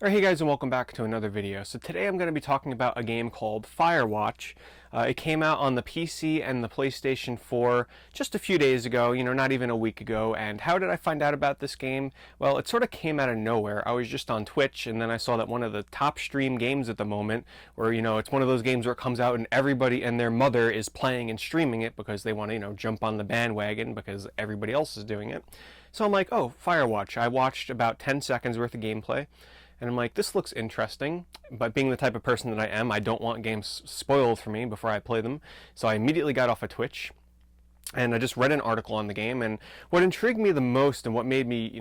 Alright, hey guys, and welcome back to another video. So today I'm going to be talking about a game called Firewatch. It came out on the PC and the PlayStation 4 just a few days ago, not even a week ago. And how did I find out about this game? Well, it sort of came out of nowhere. I was just on Twitch, and then I saw that one of the top stream games at the moment, where, it's one of those games where it comes out and everybody and their mother is playing and streaming it because they want to, jump on the bandwagon because everybody else is doing it. So I'm like, oh, Firewatch. I watched about 10 seconds worth of gameplay. And I'm like, this looks interesting, but being the type of person that I am, I don't want games spoiled for me before I play them. So I immediately got off of Twitch, and I just read an article on the game. And what intrigued me the most and what made me,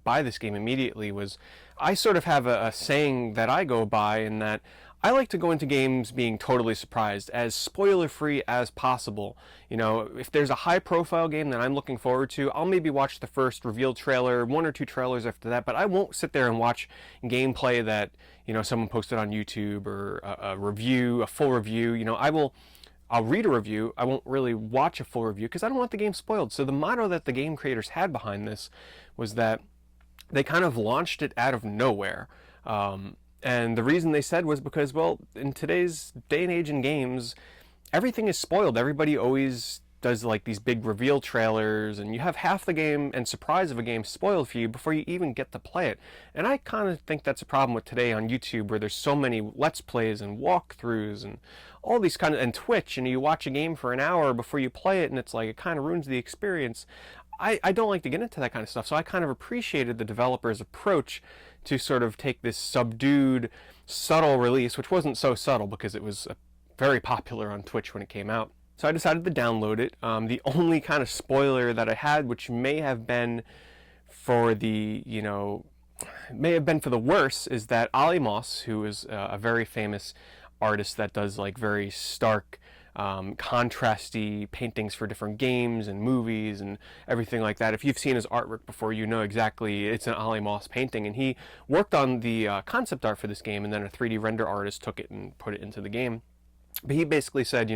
buy this game immediately was I sort of have a saying that I go by, in that I like to go into games being totally surprised, as spoiler-free as possible. If there's a high-profile game that I'm looking forward to, I'll maybe watch the first reveal trailer, one or two trailers after that, but I won't sit there and watch gameplay that, someone posted on YouTube, or a review, a full review. I'll read a review. I won't really watch a full review because I don't want the game spoiled. So the motto that the game creators had behind this was that they kind of launched it out of nowhere. And the reason they said was because, well, in today's day and age in games, everything is spoiled. Everybody always does like these big reveal trailers, and you have half the game and surprise of a game spoiled for you before you even get to play it. And I kind of think that's a problem with today on YouTube, where there's so many Let's Plays and walkthroughs and all these kind of, and Twitch, and you watch a game for an hour before you play it, and it's like, it kind of ruins the experience. I don't like to get into that kind of stuff, so I kind of appreciated the developers' approach to sort of take this subdued, subtle release, which wasn't so subtle because it was very popular on Twitch when it came out. So I decided to download it. The only kind of spoiler that I had, which may have been for the, may have been for the worse, is that Ali Moss, who is a very famous artist that does like very stark, contrasty paintings for different games and movies and everything like that. If you've seen his artwork before, you know exactly it's an Ali Moss painting, and he worked on the concept art for this game, and then a 3D render artist took it and put it into the game. But he basically said,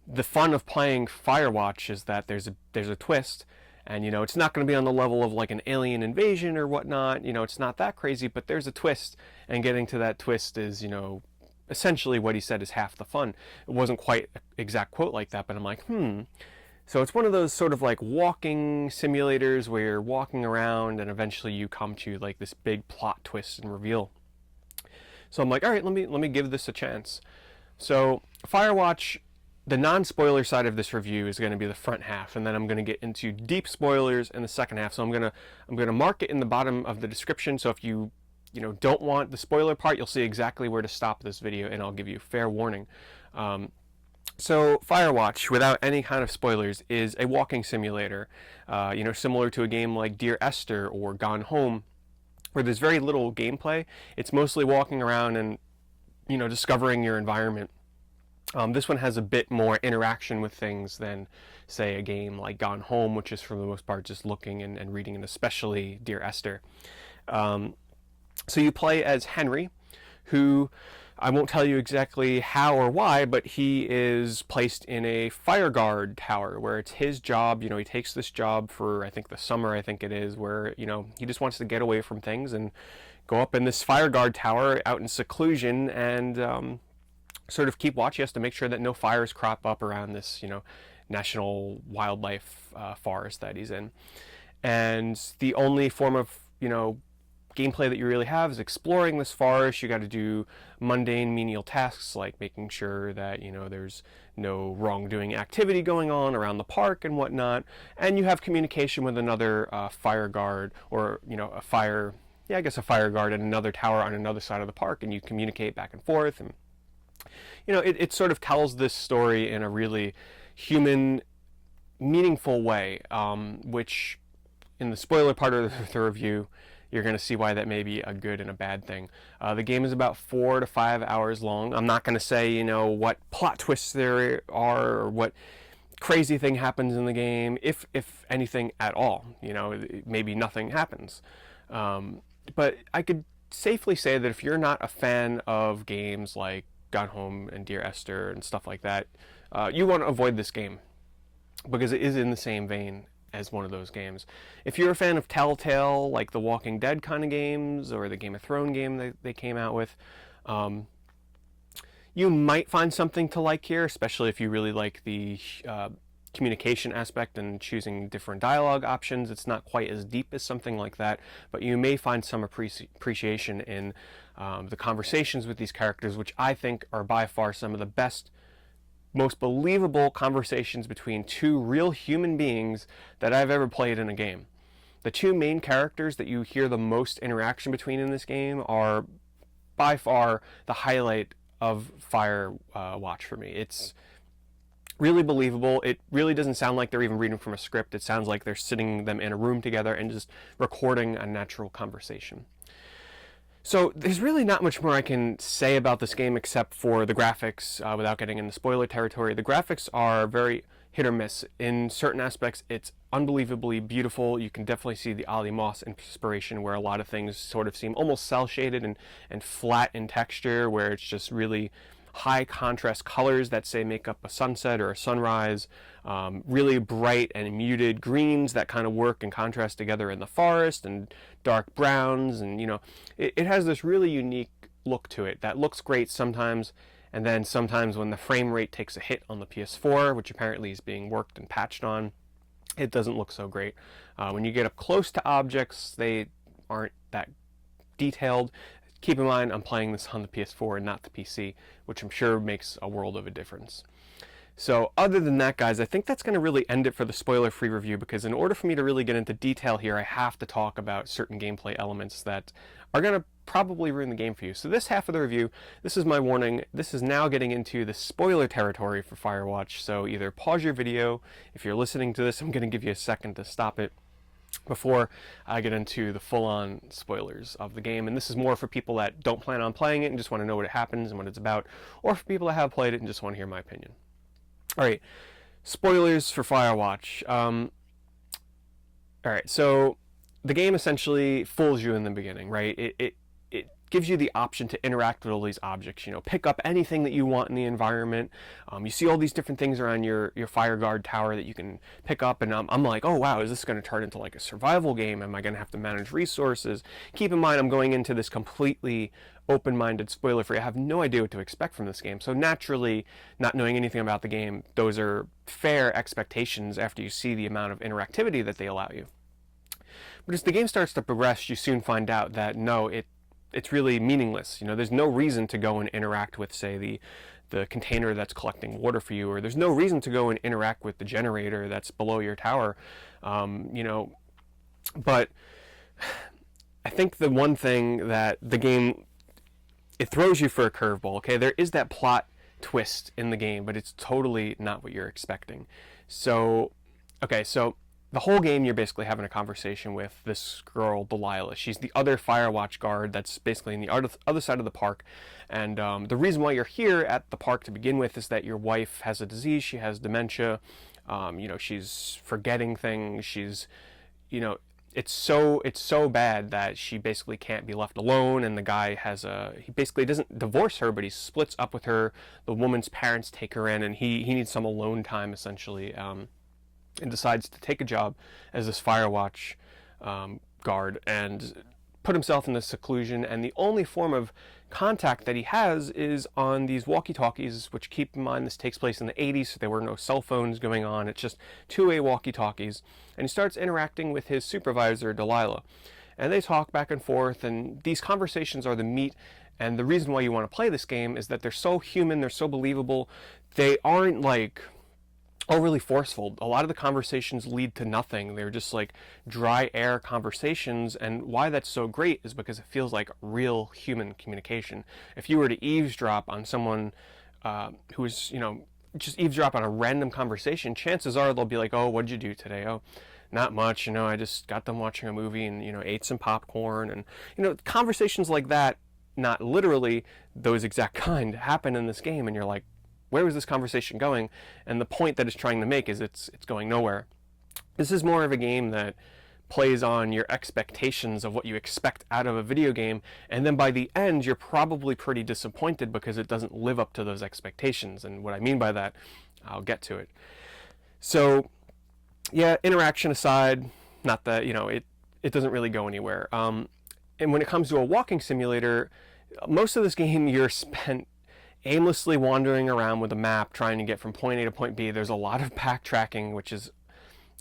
the fun of playing Firewatch is that there's a twist, and it's not going to be on the level of like an alien invasion or whatnot. It's not that crazy, but there's a twist, and getting to that twist is, essentially what he said is half the fun. It wasn't quite an exact quote like that, but I'm like, So it's one of those sort of like walking simulators where you're walking around and eventually you come to like this big plot twist and reveal. So I'm like, all right, let me give this a chance. So Firewatch, the non-spoiler side of this review is going to be the front half, and then I'm going to get into deep spoilers in the second half. So I'm going to mark it in the bottom of the description, so if you don't want the spoiler part, you'll see exactly where to stop this video, and I'll give you fair warning. So Firewatch, without any kind of spoilers, is a walking simulator, similar to a game like Dear Esther or Gone Home, where there's very little gameplay. It's mostly walking around and, discovering your environment. This one has a bit more interaction with things than, say, a game like Gone Home, which is for the most part just looking and reading, and especially Dear Esther. So you play as Henry, who, I won't tell you exactly how or why, but he is placed in a fire guard tower where it's his job. He takes this job for, I think, the summer, I think it is, where, he just wants to get away from things and go up in this fire guard tower out in seclusion and sort of keep watch. He has to make sure that no fires crop up around this, national wildlife forest that he's in. And the only form of, gameplay that you really have is exploring this forest. You got to do mundane menial tasks like making sure that there's no wrongdoing activity going on around the park and whatnot, and you have communication with another fire guard, or a fire guard at another tower on another side of the park, and you communicate back and forth. And it sort of tells this story in a really human, meaningful way, which in the spoiler part of the review, you're going to see why that may be a good and a bad thing. The game is about 4 to 5 hours long. I'm not going to say, what plot twists there are or what crazy thing happens in the game, if anything at all. Maybe nothing happens. But I could safely say that if you're not a fan of games like Gone Home and Dear Esther and stuff like that, you want to avoid this game, because it is in the same vein as one of those games. If you're a fan of Telltale, like the Walking Dead kind of games, or the Game of Thrones game that they came out with, you might find something to like here, especially if you really like the communication aspect and choosing different dialogue options. It's not quite as deep as something like that, but you may find some appreciation in the conversations with these characters, which I think are by far some of the best, most believable conversations between two real human beings that I've ever played in a game. The two main characters that you hear the most interaction between in this game are by far the highlight of Firewatch for me. It's really believable. It really doesn't sound like they're even reading from a script. It sounds like they're sitting them in a room together and just recording a natural conversation. So there's really not much more I can say about this game except for the graphics without getting into spoiler territory. The graphics are very hit or miss. In certain aspects, it's unbelievably beautiful. You can definitely see the Ali Moss inspiration, where a lot of things sort of seem almost cel-shaded and flat in texture, where it's just really high contrast colors that say make up a sunset or a sunrise, really bright and muted greens that kind of work and contrast together in the forest, and dark browns, and it has this really unique look to it that looks great sometimes, and then sometimes when the frame rate takes a hit on the PS4, which apparently is being worked and patched on, it doesn't look so great. When you get up close to objects, they aren't that detailed. Keep in mind, I'm playing this on the PS4 and not the PC, which I'm sure makes a world of a difference. So other than that, guys, I think that's going to really end it for the spoiler-free review, because in order for me to really get into detail here, I have to talk about certain gameplay elements that are going to probably ruin the game for you. So this half of the review, this is my warning. This is now getting into the spoiler territory for Firewatch, so either pause your video. If you're listening to this, I'm going to give you a second to stop it before I get into the full-on spoilers of the game. And this is more for people that don't plan on playing it and just want to know what it happens and what it's about, or for people that have played it and just want to hear my opinion. Alright, spoilers for Firewatch. Alright, so the game essentially fools you in the beginning, right? It gives you the option to interact with all these objects, pick up anything that you want in the environment. You see all these different things around your fire guard tower that you can pick up, and I'm like, oh wow, is this going to turn into like a survival game? Am I going to have to manage resources? Keep in mind, I'm going into this completely open-minded, spoiler-free. I have no idea what to expect from this game, so naturally, not knowing anything about the game, those are fair expectations after you see the amount of interactivity that they allow you. But as the game starts to progress, you soon find out that no, it's really meaningless. There's no reason to go and interact with, say, the container that's collecting water for you, or there's no reason to go and interact with the generator that's below your tower. But I think the one thing that the game, it throws you for a curveball, okay? There is that plot twist in the game, but it's totally not what you're expecting. So, okay, so the whole game, you're basically having a conversation with this girl, Delilah. She's the other Firewatch guard that's basically in the other side of the park. And the reason why you're here at the park to begin with is that your wife has a disease. She has dementia. She's forgetting things. She's, it's so bad that she basically can't be left alone. And the guy he basically doesn't divorce her, but he splits up with her. The woman's parents take her in, and he needs some alone time, essentially. And decides to take a job as this Firewatch guard and put himself in this seclusion, and the only form of contact that he has is on these walkie-talkies, which, keep in mind, this takes place in the 80s, so there were no cell phones going on. It's just two-way walkie-talkies, and he starts interacting with his supervisor, Delilah, and they talk back and forth, and these conversations are the meat. And the reason why you want to play this game is that they're so human, they're so believable. They aren't like overly forceful. A lot of the conversations lead to nothing. They're just like dry air conversations, and why that's so great is because it feels like real human communication. If you were to eavesdrop on someone who is, just eavesdrop on a random conversation, chances are they'll be like, oh, what'd you do today? Oh, not much, I just got done watching a movie and, ate some popcorn. And, conversations like that, not literally those exact kind, happen in this game, and you're like, where was this conversation going? And the point that it's trying to make is it's going nowhere. This is more of a game that plays on your expectations of what you expect out of a video game, and then by the end you're probably pretty disappointed because it doesn't live up to those expectations. And what I mean by that, I'll get to it. So yeah, interaction aside, not that, it doesn't really go anywhere. And when it comes to a walking simulator, most of this game you're spent aimlessly wandering around with a map trying to get from point A to point B. There's a lot of backtracking, which is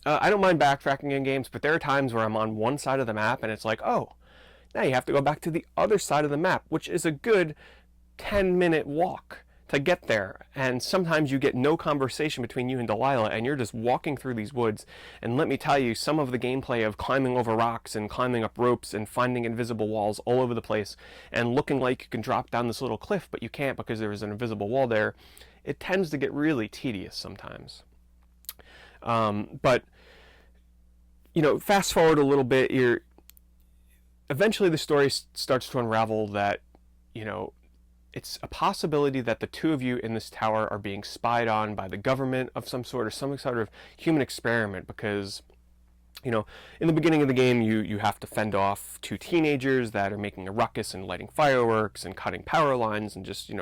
I don't mind backtracking in games, but there are times where I'm on one side of the map and it's like, oh, now you have to go back to the other side of the map, which is a good 10-minute walk to get there. And sometimes you get no conversation between you and Delilah, and you're just walking through these woods. And let me tell you, some of the gameplay of climbing over rocks and climbing up ropes and finding invisible walls all over the place and looking like you can drop down this little cliff, but you can't because there is an invisible wall there, it tends to get really tedious sometimes. But fast forward a little bit, eventually the story starts to unravel that, it's a possibility that the two of you in this tower are being spied on by the government of some sort, or some sort of human experiment, because, in the beginning of the game, you have to fend off two teenagers that are making a ruckus and lighting fireworks and cutting power lines and just,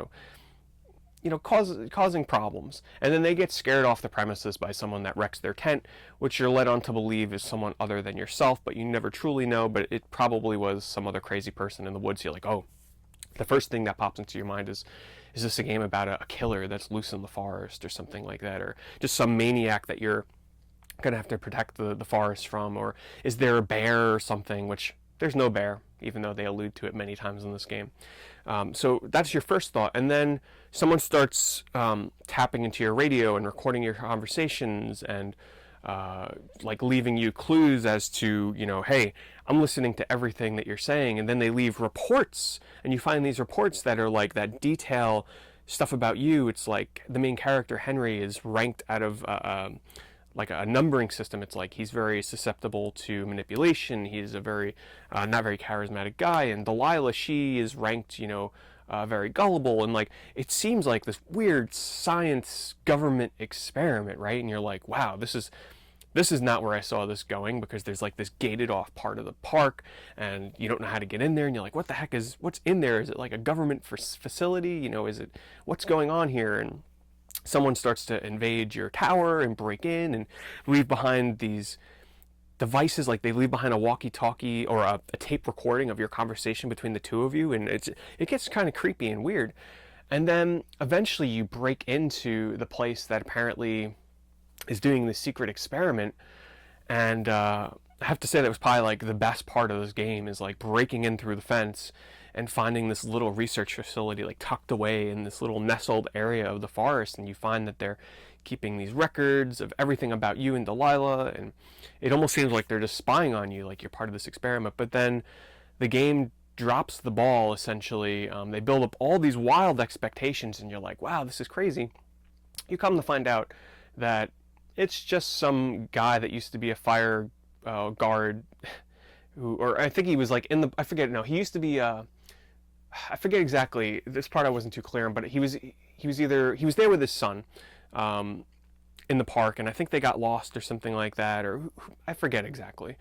causing problems. And then they get scared off the premises by someone that wrecks their tent, which you're led on to believe is someone other than yourself, but you never truly know, but it probably was some other crazy person in the woods. You're like, oh, the first thing that pops into your mind is this a game about a killer that's loose in the forest or something like that, or just some maniac that you're going to have to protect the forest from, or is there a bear or something, which there's no bear, even though they allude to it many times in this game. So that's your first thought. And then someone starts tapping into your radio and recording your conversations and leaving you clues as to, hey, I'm listening to everything that you're saying. And then they leave reports, and you find these reports that are like that detail stuff about you. It's like the main character, Henry, is ranked out of like a numbering system. It's like he's very susceptible to manipulation. He's a very not very charismatic guy. And Delilah, she is ranked, very gullible. And like it seems like this weird science government experiment, right? And you're like, wow, this is not where I saw this going, because there's like this gated off part of the park and you don't know how to get in there, and you're like, what's in there? Is it like a government facility? Is it, what's going on here? And someone starts to invade your tower and break in and leave behind these devices, like they leave behind a walkie-talkie or a tape recording of your conversation between the two of you, and it gets kind of creepy and weird. And then eventually you break into the place that apparently is doing this secret experiment, and I have to say that was probably like the best part of this game, is like breaking in through the fence and finding this little research facility like tucked away in this little nestled area of the forest, and you find that they're keeping these records of everything about you and Delilah, and it almost seems like they're just spying on you, like you're part of this experiment. But then the game drops the ball, essentially. They build up all these wild expectations, and you're like, wow, this is crazy. You come to find out that it's just some guy that used to be a fire guard, or I think he was like I forget, no, he used to be, I forget exactly, this part I wasn't too clear on, but he was there with his son in the park, and I think they got lost or something like that, or I forget exactly.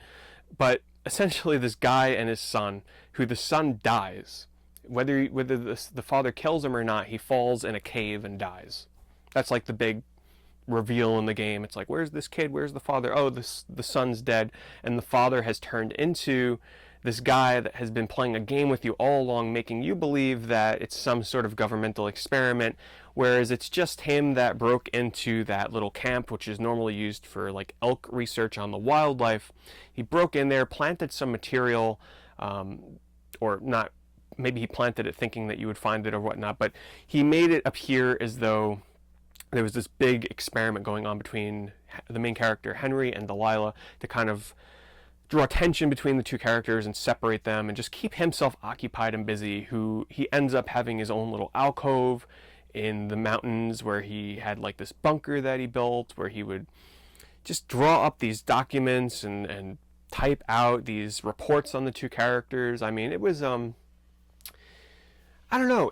But essentially this guy and his son, who the son dies, whether the father kills him or not, he falls in a cave and dies. That's like the big reveal in the game. It's like, where's this kid? Where's the father? Oh, the son's dead, and the father has turned into this guy that has been playing a game with you all along, making you believe that it's some sort of governmental experiment, whereas it's just him that broke into that little camp, which is normally used for like elk research on the wildlife. He broke in there, planted some material, or not, maybe he planted it thinking that you would find it or whatnot, but he made it appear as though there was this big experiment going on between the main character, Henry, and Delilah, to kind of draw tension between the two characters and separate them and just keep himself occupied and busy. Who he ends up having his own little alcove in the mountains, where he had like this bunker that he built, where he would just draw up these documents and type out these reports on the two characters. I mean, it was, I don't know,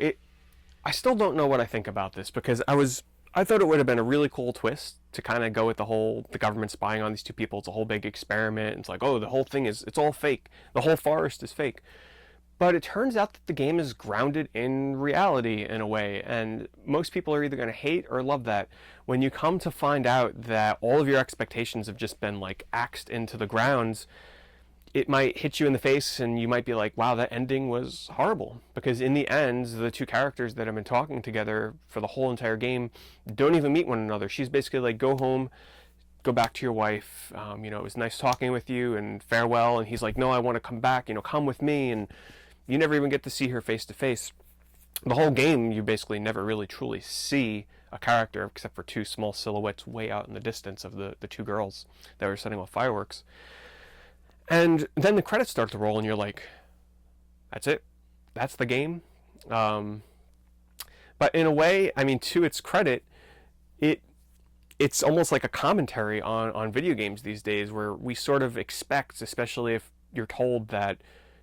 I still don't know what I think about this, because I thought it would have been a really cool twist to kind of go with the government spying on these two people. It's a whole big experiment. It's like, oh, the whole thing it's all fake. The whole forest is fake. But it turns out that the game is grounded in reality in a way, and most people are either going to hate or love that. When you come to find out that all of your expectations have just been like axed into the grounds, it might hit you in the face and you might be like, wow, that ending was horrible. Because in the end, the two characters that have been talking together for the whole entire game don't even meet one another. She's basically like, go home, go back to your wife. It was nice talking with you and farewell. And he's like, no, I want to come back, come with me. And you never even get to see her face to face. The whole game, you basically never really truly see a character except for two small silhouettes way out in the distance of the two girls that were setting off fireworks. And then the credits start to roll and you're like, that's it? That's the game? But in a way, I mean, to its credit, it's almost like a commentary on video games these days, where we sort of expect, especially if you're told that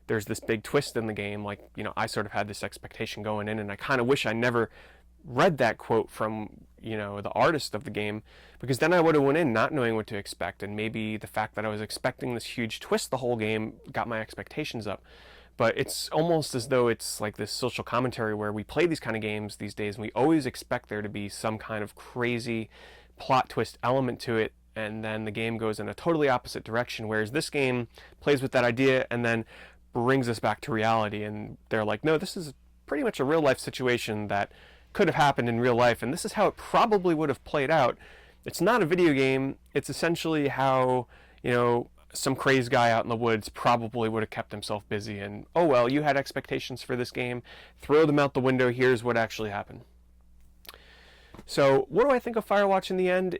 there's this big twist in the game, like, I sort of had this expectation going in, and I kind of wish I never read that quote from, the artist of the game, because then I would have went in not knowing what to expect, and maybe the fact that I was expecting this huge twist the whole game got my expectations up. But it's almost as though it's like this social commentary where we play these kind of games these days, and we always expect there to be some kind of crazy plot twist element to it, and then the game goes in a totally opposite direction, whereas this game plays with that idea and then brings us back to reality. And they're like, no, this is pretty much a real life situation that could have happened in real life, and this is how it probably would have played out. It's not a video game. It's essentially how, some crazy guy out in the woods probably would have kept himself busy, and, oh well, you had expectations for this game, throw them out the window, here's what actually happened. So what do I think of Firewatch in the end?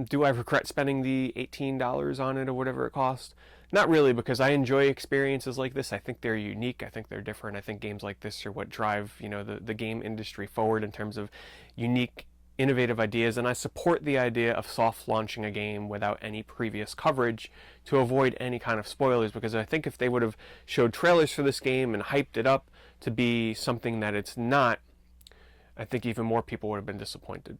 Do I regret spending the $18 on it or whatever it cost? Not really, because I enjoy experiences like this. I think they're unique. I think they're different. I think games like this are what drive, the game industry forward in terms of unique, innovative ideas. And I support the idea of soft launching a game without any previous coverage to avoid any kind of spoilers, because I think if they would have showed trailers for this game and hyped it up to be something that it's not, I think even more people would have been disappointed.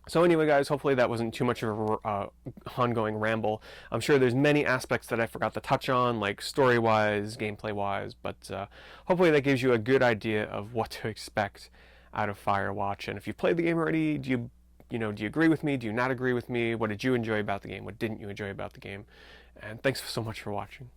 So anyway, guys, hopefully that wasn't too much of a ongoing ramble. I'm sure there's many aspects that I forgot to touch on, like story-wise, gameplay-wise, but hopefully that gives you a good idea of what to expect out of Firewatch. And if you've played the game already, do you agree with me? Do you not agree with me? What did you enjoy about the game? What didn't you enjoy about the game? And thanks so much for watching.